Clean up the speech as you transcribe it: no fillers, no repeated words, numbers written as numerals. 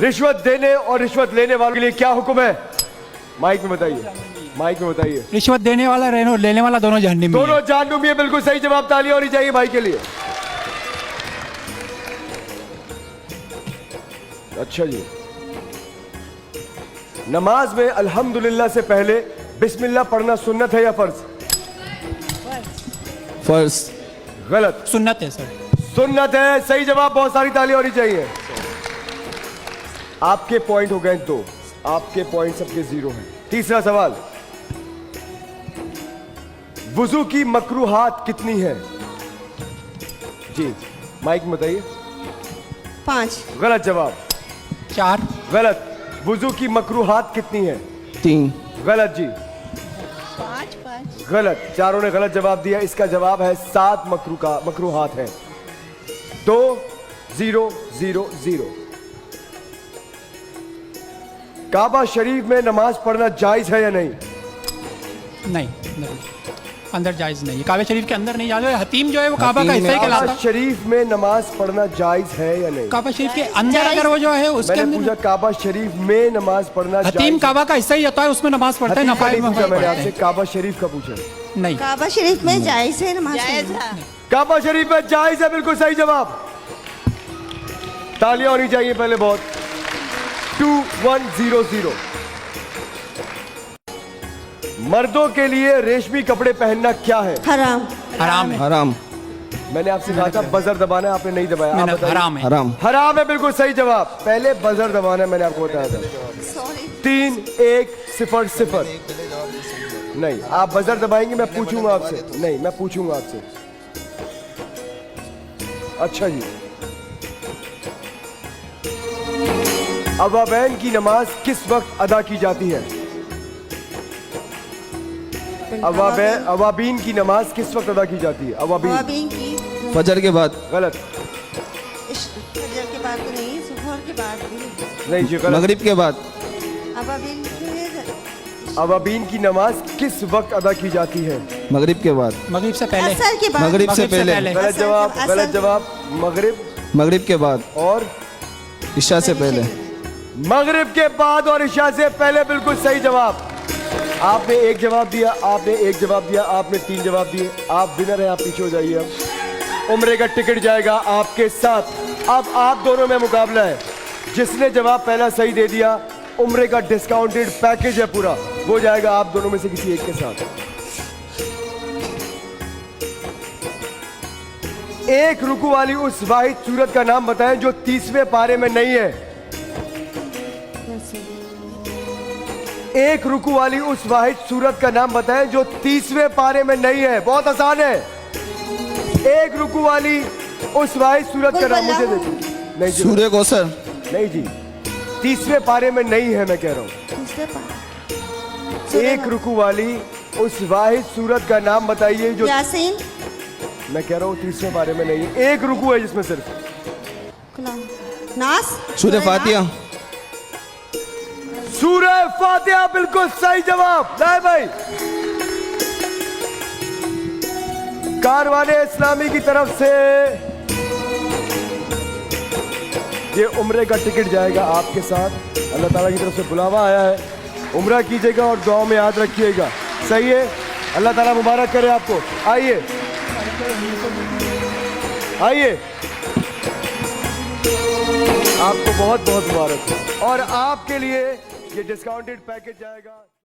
रिश्वत देने और रिश्वत लेने वालों के लिए क्या हुक्म है? माइक में बताइए, माइक में बताइए। रिश्वत देने वाला लेने वाला दोनों जहन्नमी में दोनों जहन्नुमी है। बिल्कुल सही जवाब, तालियां होनी चाहिए भाई के लिए। अच्छा जी, नमाज में अल्हम्दुलिल्लाह से पहले बिस्मिल्लाह पढ़ना सुन्नत है या फर्ज? फर्ज। गलत। सुन्नत है सर। सुन्नत है। सही जवाब, बहुत सारी तालियां होनी चाहिए। आपके पॉइंट हो गए 2, आपके पॉइंट सबके 0 हैं। तीसरा सवाल, वुजू की मकरूहात कितनी है? जी माइक में बताइए। 5। गलत जवाब। 4। गलत। वुजू की मकरूहात कितनी है? 3। गलत जी। 5। गलत। चारों ने गलत जवाब दिया। इसका जवाब है 7 मकरूहात हैं। 2 0 0 0। काबा शरीफ में नमाज पढ़ना जायज है या नहीं? नहीं, अंदर जायज नहीं है। काबा शरीफ के अंदर नहीं जायज है। हतीम जो है वो काबा का हिस्सा ही कहलाता काबा है। शरीफ में नमाज पढ़ना जायज है या नहीं? काबा शरीफ के अंदर अगर वो जो है उसके मैंने पूछा अंदर काबा शरीफ में नमाज पढ़ना हतीम काबा का हिस्सा ही होता है, उसमें नमाज पढ़ते हैं। हतीम का नफाइल नहीं में पूछा मैंने पढ़ते आपसे, हैं। काबा शरीफ का पूछा। नहीं, काबा शरीफ में जायज है नमाज पढ़ना। काबा शरीफ में जायज है, बिल्कुल सही जवाब। तालियां होनी चाहिए पहले बहुत। 2 1 0 0। मर्दों के लिए रेशमी कपड़े पहनना क्या है? हराम। हराम है। हराम। मैंने आपसे कहा था बजर दबाना है, आपने नहीं दबाया। आप बताइए। हराम है। हराम। हराम है, बिल्कुल सही जवाब। पहले बजर दबाना है, मैंने आपको बताया था। सॉरी। 3 1 0 0। नहीं, आप बजर दबाएंगे, मैं पूछूंगा आपसे। नहीं, मैं पूछूंगा आपसे। अच्छा जी, अवाबैन की नमाज किस वक्त अदा की जाती है? अवाबीन की नमाज किस वक्त अदा की जाती है? अवाबीन की फजर के बाद। गलत। फजर के बाद तो नहीं, सुबह के बाद भी। नहीं जी, गलत। मगरिब के बाद। अवाबीन अवाबीन की नमाज किस वक्त अदा की जाती है? मगरिब के बाद। मगरिब से पहले। असर के बाद। मगरिब से मगरिब से पहले। पहले। गलत जवाब। असर- गलत जवाब। मगरिब मगरिब के बाद और इशा से पहले। मगरिब के बाद और इशा से पहले, बिल्कुल सही जवाब। आपने एक जवाब दिया, आपने एक जवाब दिया, आपने 3 जवाब दिए। आप विनर हैं, आप पीछे हो जाइए। अब उम्रे का टिकट जाएगा आपके साथ। अब आप दोनों में मुकाबला है। जिसने जवाब पहला सही दे दिया, उम्रे का डिस्काउंटेड पैकेज है पूरा, वो जाएगा आप दोनों में से किसी एक के साथ। एक रुकू वाली उस वाहिद सूरत का नाम बताएं जो 30वें पारे में नहीं है। एक रुकू वाली उस वाहिद सूरत का नाम बताएं जो 30वें पारे में नहीं है। बहुत आसान है। एक रुकू वाली उस वाहिद सूरत का नाम मुझे देखिए। नहीं जी, सूर्य कौसर। नहीं जी, 30वें पारे में नहीं है, मैं कह रहा हूं। तीसरे पार। एक रुकू वाली उस वाहिद सूरत का नाम बताइए जो, यासीन। मैं कह रहा हूं 30वें पारे में नहीं है। एक रुकू है जिसमें सिर्फ। नास। सूर्य फातिहा। सूरह फातिहा, बिल्कुल सही जवाब। लाए भाई, कारवाने इस्लामी की तरफ से ये उम्रे का टिकट जाएगा आपके साथ। अल्लाह ताला की तरफ से बुलावा आया है, उम्रा कीजिएगा और दुआ में याद रखिएगा। सही है, अल्लाह ताला मुबारक करे आपको। आइए आइए, आपको बहुत बहुत मुबारक। और आपके लिए ये डिस्काउंटेड पैकेज जाएगा।